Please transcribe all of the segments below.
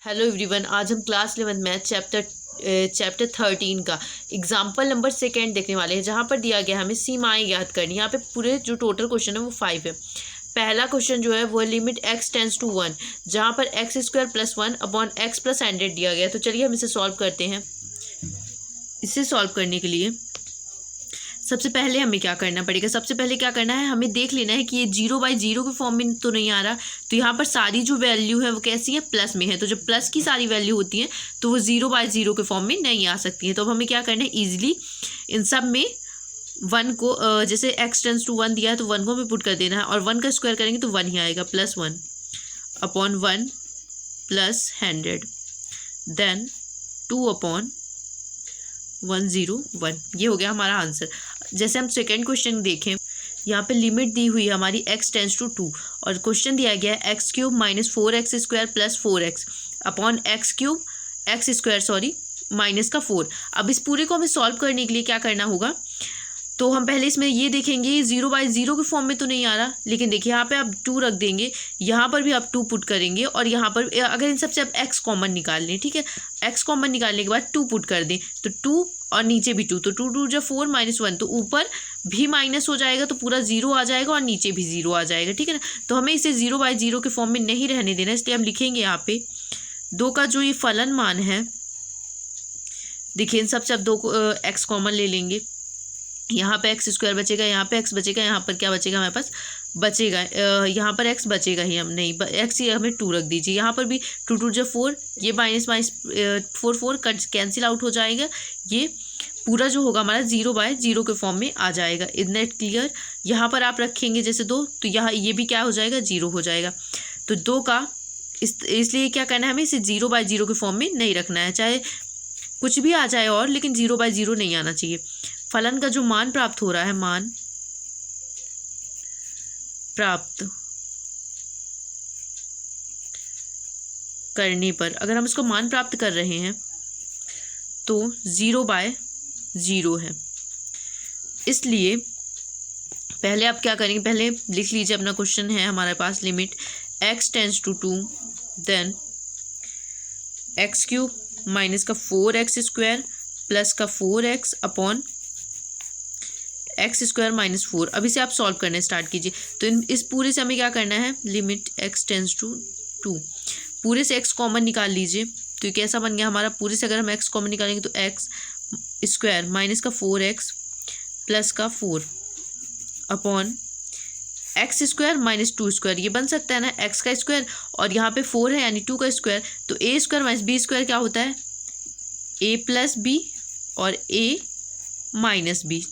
Hello everyone, आज हम class 11 math chapter 13 का एग्जाम्पल नंबर 2 देखने वाले हैं, जहाँ पर दिया गया हमें सीमाएं ज्ञात करनी। यहाँ पे पूरे जो टोटल क्वेश्चन है वो 5 है। पहला क्वेश्चन जो है वो लिमिट x टेंस टू 1, जहाँ पर x² + 1 अपॉन x + 100 दिया गया है। तो चलिए हम इसे सॉल्व करते हैं। इसे सॉल्व करने के लिए सबसे पहले हमें क्या करना पड़ेगा, सबसे पहले क्या करना है, हमें देख लेना है कि ये 0/0 के फॉर्म में तो नहीं आ रहा। तो यहाँ पर सारी जो वैल्यू है वो कैसी है, प्लस में है। तो जब प्लस की सारी वैल्यू होती है तो वो 0/0 के फॉर्म में नहीं आ सकती है। तो अब हमें क्या करना है, ईजिली इन सब में 1 को जैसे x टेंस टू 1 दिया है तो 1 को हमें पुट कर देना है, और 1 का स्क्वायर करेंगे तो 1 ही आएगा, +1 अपॉन 1 + 100 देन 2/101। ये हो गया हमारा आंसर। जैसे हम सेकेंड क्वेश्चन देखें, यहाँ पे लिमिट दी हुई है हमारी x टेंस टू 2, और क्वेश्चन दिया गया है x³ - 4x² + 4x upon x² minus का 4। अब इस पूरे को हमें सॉल्व करने के लिए क्या करना होगा, तो हम पहले इसमें ये देखेंगे 0/0 के फॉर्म में तो नहीं आ रहा, लेकिन देखिए यहाँ पे आप 2 रख देंगे, यहाँ पर भी आप 2 पुट करेंगे, और यहाँ पर अगर इन सबसे आप x कॉमन निकाल लें, ठीक है, x कॉमन निकालने के बाद 2 पुट कर दें तो 2 और नीचे भी 2, तो 2 2 जब 4 -1, तो ऊपर भी माइनस हो जाएगा तो पूरा 0 आ जाएगा, और नीचे भी 0 आ जाएगा, ठीक है ना। तो हमें इसे 0/0 के फॉर्म में नहीं रहने देना, इसलिए हम लिखेंगे यहाँ पे 2 का जो ये फलन मान है, देखिए इन सबसे अब 2 को x कॉमन ले लेंगे, यहाँ पे x² बचेगा, यहाँ पे x बचेगा, यहाँ पर क्या बचेगा हमारे पास, बचेगा यहाँ पर x बचेगा ही, हम नहीं x ही हमें 2 रख दीजिए। यहाँ पर भी 2 2 जब 4, ये -4 4 कट कैंसिल आउट हो जाएगा, ये पूरा जो होगा हमारा 0/0 के फॉर्म में आ जाएगा। इतना क्लियर। यहाँ पर आप रखेंगे जैसे 2, तो यहाँ ये भी क्या हो जाएगा, 0 हो जाएगा। तो 2 का इसलिए क्या करना है, हमें इसे 0/0 के फॉर्म में नहीं रखना है, चाहे कुछ भी आ जाए और, लेकिन 0/0 नहीं आना चाहिए। फलन का जो मान प्राप्त हो रहा है, मान प्राप्त करने पर, अगर हम इसको मान प्राप्त कर रहे हैं तो 0/0 है। इसलिए पहले आप क्या करेंगे, पहले लिख लीजिए अपना क्वेश्चन है हमारे पास, limit x tends to 2 then x³ minus का 4x² प्लस का 4x अपॉन x² - 4। अब इसे आप सॉल्व करने स्टार्ट कीजिए। तो इस पूरे से हमें क्या करना है, लिमिट x टेंस टू 2, पूरे से x कॉमन निकाल लीजिए। तो ये कैसा बन गया हमारा, पूरे से अगर हम x कॉमन निकालेंगे तो x² माइनस का 4x प्लस का 4 अपॉन x² - 2², ये बन सकता है ना, x का स्क्वायर और यहाँ पे 4 है यानी 2 का स्क्वायर, तो a² - b² क्या होता है, a + b और a - b,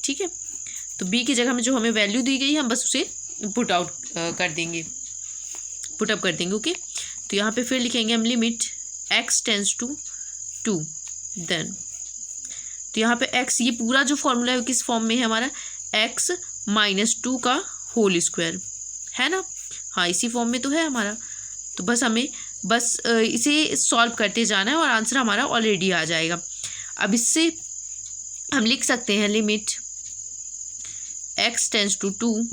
ठीक है। तो b की जगह में जो हमें वैल्यू दी गई है हम बस उसे पुट आउट कर देंगे, पुटअप कर देंगे, ओके। तो यहाँ पे फिर लिखेंगे हम limit x tends to 2 then, तो यहाँ पे x, ये पूरा जो फॉर्मूला है किस फॉर्म में है हमारा, x - 2 का होल स्क्वायर है ना, हाँ इसी फॉर्म में तो है हमारा। तो बस हमें इसे सॉल्व करते जाना है और आंसर हमारा ऑलरेडी आ जाएगा। अब इससे हम लिख सकते हैं limit x tends to 2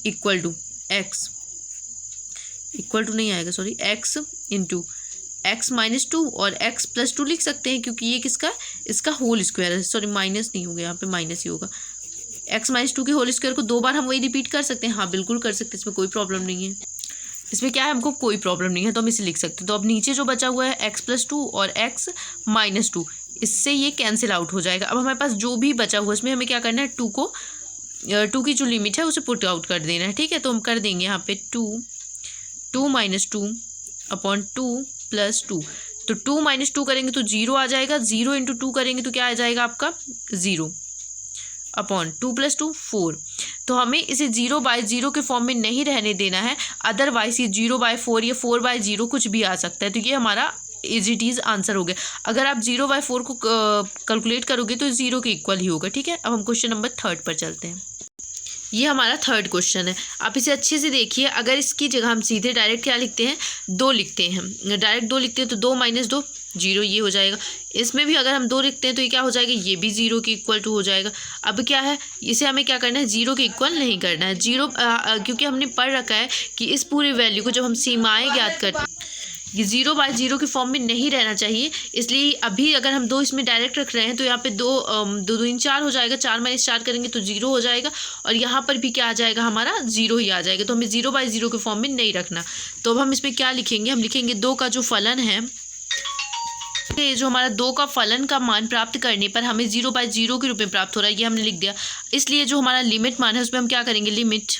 equal to x, equal to नहीं आएगा सॉरी, x इंटू x - 2 और x + 2 लिख सकते हैं, क्योंकि ये किसका, इसका होल स्क्वायर है, सॉरी माइनस नहीं होगा, यहाँ पे माइनस ही होगा। x - 2 के होल स्क्वायर को 2 बार हम वही रिपीट कर सकते हैं, हाँ बिल्कुल कर सकते हैं, इसमें कोई प्रॉब्लम नहीं है, इसमें क्या है, हमको कोई प्रॉब्लम नहीं है, तो हम इसे लिख सकते हैं। तो अब नीचे जो बचा हुआ है x + 2 और x - 2, इससे ये कैंसिल आउट हो जाएगा। अब हमारे पास जो भी बचा हुआ है इसमें हमें क्या करना है, 2 की जो लिमिट है उसे पुट आउट कर देना है, ठीक है। तो हम कर देंगे यहाँ पे 2 - 2 अपॉन 2 + 2, तो 2 - 2 करेंगे तो 0 आ जाएगा, 0 × 2 करेंगे तो क्या आ जाएगा आपका, 0 अपॉन 2 + 2 4। तो हमें इसे 0/0 के फॉर्म में नहीं रहने देना है, अदरवाइज ये 0/4 या 4/0 कुछ भी आ सकता है। तो ये हमारा इज इट इज़ आंसर हो गया। अगर आप 0/4 को कैलकुलेट करोगे तो 0 के इक्वल ही होगा, ठीक है। अब हम क्वेश्चन नंबर 3 पर चलते हैं। ये हमारा 3rd क्वेश्चन है, आप इसे अच्छे से देखिए। अगर इसकी जगह हम सीधे डायरेक्ट क्या लिखते हैं, 2 लिखते हैं, डायरेक्ट 2 लिखते हैं तो 2 - 2 0, ये हो जाएगा। इसमें भी अगर हम 2 लिखते हैं तो ये क्या हो जाएगा, ये भी 0 के इक्वल टू हो जाएगा। अब क्या है, इसे हमें क्या करना है, 0 के इक्वल नहीं करना है, 0 क्योंकि हमने पढ़ रखा है कि इस पूरी वैल्यू को जब हम सीमाएँ ज्ञात करते हैं, ये 0/0 के फॉर्म में नहीं रहना चाहिए, इसलिए अभी अगर हम 2 इसमें डायरेक्ट रख रहे हैं तो यहाँ पे 2 2 दूनी 4 हो जाएगा, 4 - 4 करेंगे तो 0 हो जाएगा, और यहाँ पर भी क्या आ जाएगा हमारा 0 ही आ जाएगा। तो हमें 0/0 के फॉर्म में नहीं रखना। तो अब हम इसमें क्या लिखेंगे, हम लिखेंगे 2 का जो फलन है, ये जो हमारा 2 का फलन का मान प्राप्त करने पर हमें 0/0 के रूप में प्राप्त हो रहा है, ये हमने लिख दिया। इसलिए जो हमारा लिमिट मान है उसमें हम क्या करेंगे, लिमिट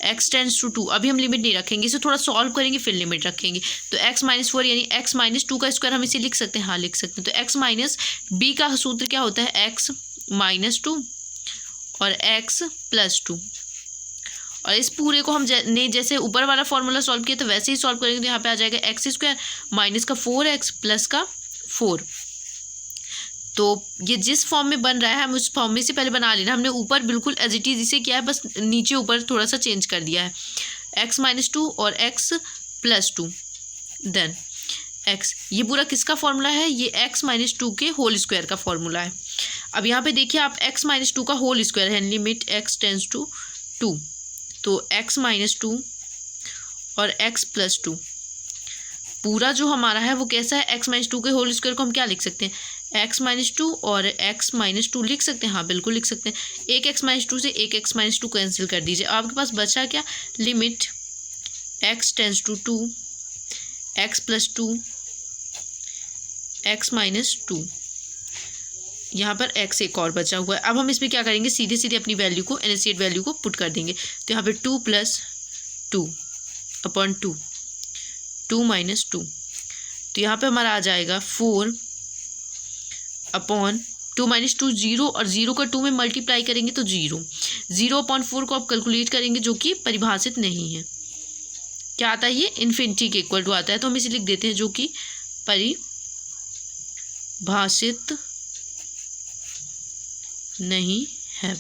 x टेंड्स टू 2। अभी हम लिमिट नहीं रखेंगे, इसे थोड़ा सॉल्व करेंगे फिर लिमिट रखेंगे। तो x - 4 यानी x - 2 का स्क्वायर हम इसे लिख सकते हैं, हाँ लिख सकते हैं। तो x माइनस b का सूत्र क्या होता है, x - 2 और x + 2। और इस पूरे को हम ने जैसे ऊपर वाला फॉर्मूला सॉल्व किया तो वैसे ही सॉल्व करेंगे। तो यहाँ पे आ जाएगा x² माइनस का 4x प्लस का 4। तो ये जिस फॉर्म में बन रहा है हम उस फॉर्म में से पहले बना लेना। हमने ऊपर बिल्कुल एज इट इज इसे किया है, बस नीचे ऊपर थोड़ा सा चेंज कर दिया है। x - 2 और x + 2 देन x, ये पूरा किसका फॉर्मूला है, ये x - 2 के होल स्क्वायर का फॉर्मूला है। अब यहाँ पे देखिए आप x - 2 का होल स्क्वायर है, लिमिट x टेंड्स टू 2। तो x - 2 और x + 2 पूरा जो हमारा है वो कैसा है, x - 2 के होल स्क्वायर को हम क्या लिख सकते हैं, x - 2 और x - 2 लिख सकते हैं, हाँ बिल्कुल लिख सकते हैं। एक x - 2 से एक x - 2 कैंसिल कर दीजिए, आपके पास बचा क्या, limit x tends to 2 x + 2 x - 2, यहाँ पर x एक और बचा हुआ है। अब हम इसमें क्या करेंगे, सीधे सीधे अपनी वैल्यू को इनिशियल वैल्यू को पुट कर देंगे। तो यहाँ पे 2 + 2 अपॉन 2 2 - 2, तो यहाँ पे हमारा आ जाएगा 4 अपॉन 2 - 2 0, और 0 का 2 में मल्टीप्लाई करेंगे तो 0 0/4 को आप कैलकुलेट करेंगे जो कि परिभाषित नहीं है। क्या आता है, ये इन्फिनिटी के इक्वल टू आता है। तो हम इसे लिख देते हैं जो कि परिभाषित नहीं है।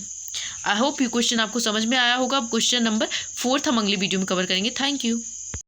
आई होप ये क्वेश्चन आपको समझ में आया होगा। अब क्वेश्चन नंबर 4 हम अगली वीडियो में कवर करेंगे। Thank you.